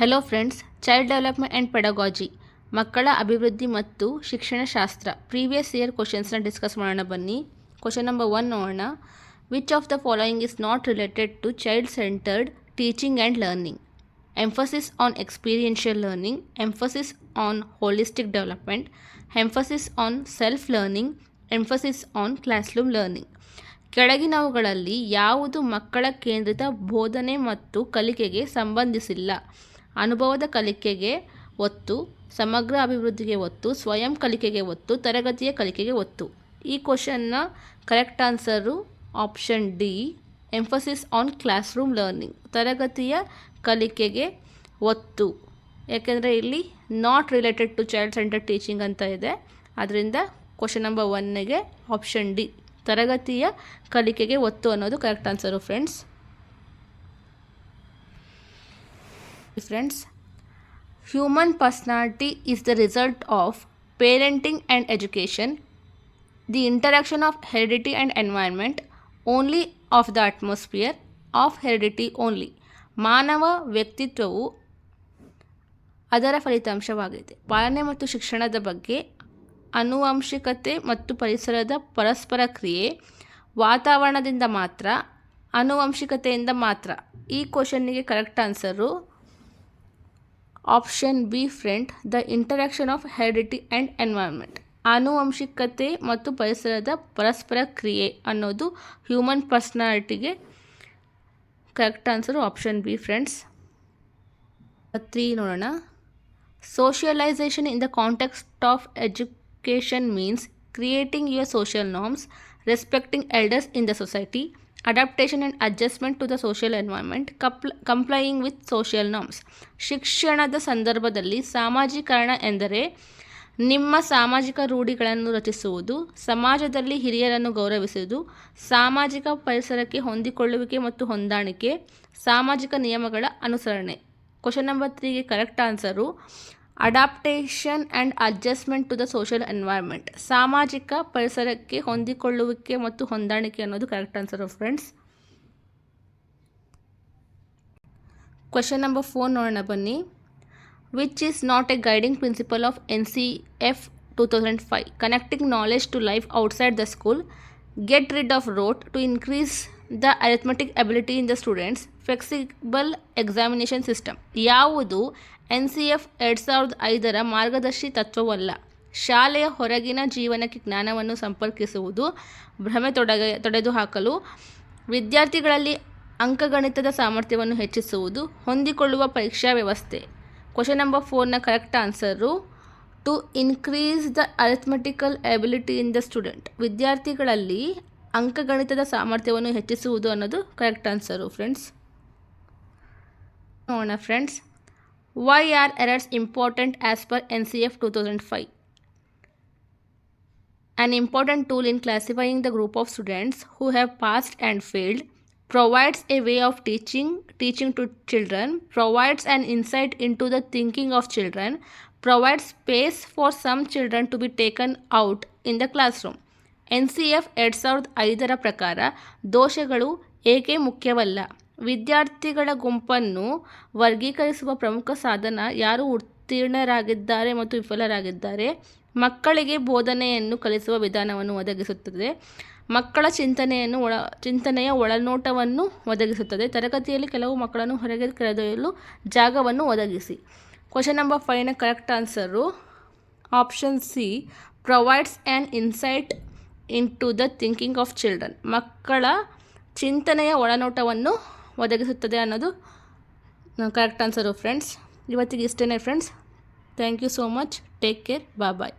Hello friends, child development and pedagogy ಮಕ್ಕಳ ಅಭಿವೃದ್ಧಿ ಮತ್ತು ಶಿಕ್ಷಣಶಾಸ್ತ್ರ ಪ್ರೀವಿಯಸ್ ಇಯರ್ ಕ್ವಶನ್ಸ್ನ ಡಿಸ್ಕಸ್ ಮಾಡೋಣ ಬನ್ನಿ. ಕ್ವಶನ್ ನಂಬರ್ 1 ನೋಡೋಣ. Which of the following is not related to child centred teaching and learning? Emphasis on experiential learning, emphasis on holistic development, emphasis on self learning, emphasis on classroom learning. ಕೆಳಗಿನವುಗಳಲ್ಲಿ ಯಾವುದು ಮಕ್ಕಳ ಕೇಂದ್ರಿತ ಬೋಧನೆ ಮತ್ತು ಕಲಿಕೆಗೆ ಸಂಬಂಧಿಸಿಲ್ಲ? ಅನುಭವದ ಕಲಿಕೆಗೆ ಒತ್ತು, ಸಮಗ್ರ ಅಭಿವೃದ್ಧಿಗೆ ಒತ್ತು, ಸ್ವಯಂ ಕಲಿಕೆಗೆ ಒತ್ತು, ತರಗತಿಯ ಕಲಿಕೆಗೆ ಒತ್ತು. ಈ ಕ್ವಶನ್ನ correct answer option D, emphasis on classroom learning, ತರಗತಿಯ ಕಲಿಕೆಗೆ ಒತ್ತು. ಯಾಕೆಂದರೆ ಇಲ್ಲಿ not related to child centre teaching ಅಂತ ಇದೆ. ಅದರಿಂದ ಕ್ವಶನ್ ನಂಬರ್ 1ಗೆ ಆಪ್ಷನ್ ಡಿ, ತರಗತಿಯ ಕಲಿಕೆಗೆ ಒತ್ತು ಅನ್ನೋದು correct answer friends. Human personality is the result of parenting and education, the interaction of heredity and environment, only of the atmosphere, of heredity only. ಮಾನವ ವ್ಯಕ್ತಿತ್ವವು ಅದರ ಫಲಿತಾಂಶವಾಗಿದೆ. ಪಾಲನೆ ಮತ್ತು ಶಿಕ್ಷಣದ ಬಗ್ಗೆ ಆನುವಂಶಿಕತೆ ಮತ್ತು ಪರಿಸರದ ಪರಸ್ಪರ ಕ್ರಿಯೆ, ವಾತಾವರಣದಿಂದ ಮಾತ್ರ, ಆನುವಂಶಿಕತೆಯಿಂದ ಮಾತ್ರ. ಈ ಕ್ವಶನ್ನಿಗೆ correct answer option B friend, the interaction of heredity and environment. ಆನುವಂಶಿಕತೆ ಮತ್ತು ಪರಿಸರದ ಪರಸ್ಪರ ಕ್ರಿಯೆ ಅನ್ನೋದು ಹ್ಯೂಮನ್ ಪರ್ಸನಾಲಿಟಿಗೆ correct answer option B friends. 3 ನೋಡೋಣ. Socialisation in the context of education means creating your social norms, respecting elders in the society, adaptation and adjustment to the social environment, complying with social norms. ಶಿಕ್ಷಣದ ಸಂದರ್ಭದಲ್ಲಿ ಸಾಮಾಜೀಕರಣ ಎಂದರೆ ನಿಮ್ಮ ಸಾಮಾಜಿಕ ರೂಢಿಗಳನ್ನು ರಚಿಸುವುದು, ಸಮಾಜದಲ್ಲಿ ಹಿರಿಯರನ್ನು ಗೌರವಿಸುವುದು, ಸಾಮಾಜಿಕ ಪರಿಸರಕ್ಕೆ ಹೊಂದಿಕೊಳ್ಳುವಿಕೆ ಮತ್ತು ಹೊಂದಾಣಿಕೆ, ಸಾಮಾಜಿಕ ನಿಯಮಗಳ ಅನುಸರಣೆ. ಕ್ವಶನ್ ನಂಬರ್ 3ಗೆ correct answer adaptation and adjustment to the social environment. ಸಾಮಾಜಿಕ ಪರಿಸರಕ್ಕೆ ಹೊಂದಿಕೊಳ್ಳುವಿಕೆ ಮತ್ತು ಹೊಂದಾಣಿಕೆ ಅನ್ನೋದು correct answer friends. Question number 4 ನೋಡೋಣ ಬನ್ನಿ. Which is not a guiding principle of NCF 2005? Connecting knowledge to life outside the school, get rid of rote to increase the arithmetic ability in the students, flexible examination system. ಯಾವುದು NCF 2005ರ ಮಾರ್ಗದರ್ಶಿ ತತ್ವವಲ್ಲ? ಶಾಲೆಯ ಹೊರಗಿನ ಜೀವನಕ್ಕೆ ಜ್ಞಾನವನ್ನು ಸಂಪರ್ಕಿಸುವುದು, ಭ್ರಮೆ ತೊಡೆದುಹಾಕಲು, ವಿದ್ಯಾರ್ಥಿಗಳಲ್ಲಿ ಅಂಕಗಣಿತದ ಸಾಮರ್ಥ್ಯವನ್ನು ಹೆಚ್ಚಿಸುವುದು, ಹೊಂದಿಕೊಳ್ಳುವ ಪರೀಕ್ಷಾ ವ್ಯವಸ್ಥೆ. ಕ್ವಶನ್ ನಂಬರ್ 4ನ correct answer to increase the arithmetical ability in the student. ವಿದ್ಯಾರ್ಥಿಗಳಲ್ಲಿ ಅಂಕಗಣಿತದ ಸಾಮರ್ಥ್ಯವನ್ನು ಹೆಚ್ಚಿಸುವುದು ಅನ್ನೋದು ಕರೆಕ್ಟ್ ಆನ್ಸರು ಫ್ರೆಂಡ್ಸ್. ನೋಡೋಣ friends. Why are errors important as per NCF 2005? An important tool in classifying the group of students who have passed and failed, provides a way of teaching to children, provides an insight into the thinking of children, provides space for some children to be taken out in the classroom. NCF 2005ರ ಪ್ರಕಾರ ದೋಷಗಳು ಏಕೆ ಮುಖ್ಯವಲ್ಲ? ವಿದ್ಯಾರ್ಥಿಗಳ ಗುಂಪನ್ನು ವರ್ಗೀಕರಿಸುವ ಪ್ರಮುಖ ಸಾಧನ ಯಾರು ಉತ್ತೀರ್ಣರಾಗಿದ್ದಾರೆ ಮತ್ತು ವಿಫಲರಾಗಿದ್ದಾರೆ, ಮಕ್ಕಳಿಗೆ ಬೋಧನೆಯನ್ನು ಕಲಿಸುವ ವಿಧಾನವನ್ನು ಒದಗಿಸುತ್ತದೆ, ಮಕ್ಕಳ ಚಿಂತನೆಯ ಒಳನೋಟವನ್ನು ಒದಗಿಸುತ್ತದೆ, ತರಗತಿಯಲ್ಲಿ ಕೆಲವು ಮಕ್ಕಳನ್ನು ಹೊರಗೆ ಕರೆದೊಯ್ಯಲು ಜಾಗವನ್ನು ಒದಗಿಸಿ. ಕ್ವಶನ್ ನಂಬರ್ 5ನ correct answer option C, provides an insight into the thinking of children. ಮಕ್ಕಳ ಚಿಂತನೆಯ ಒಳನೋಟವನ್ನು ಒದಗಿಸುತ್ತದೆ ಅನ್ನೋದು ಕರೆಕ್ಟ್ ಆನ್ಸರು ಫ್ರೆಂಡ್ಸ್. ಇವತ್ತಿಗೆ ಇಷ್ಟೇ friends. Thank you so much. Take care. Bye.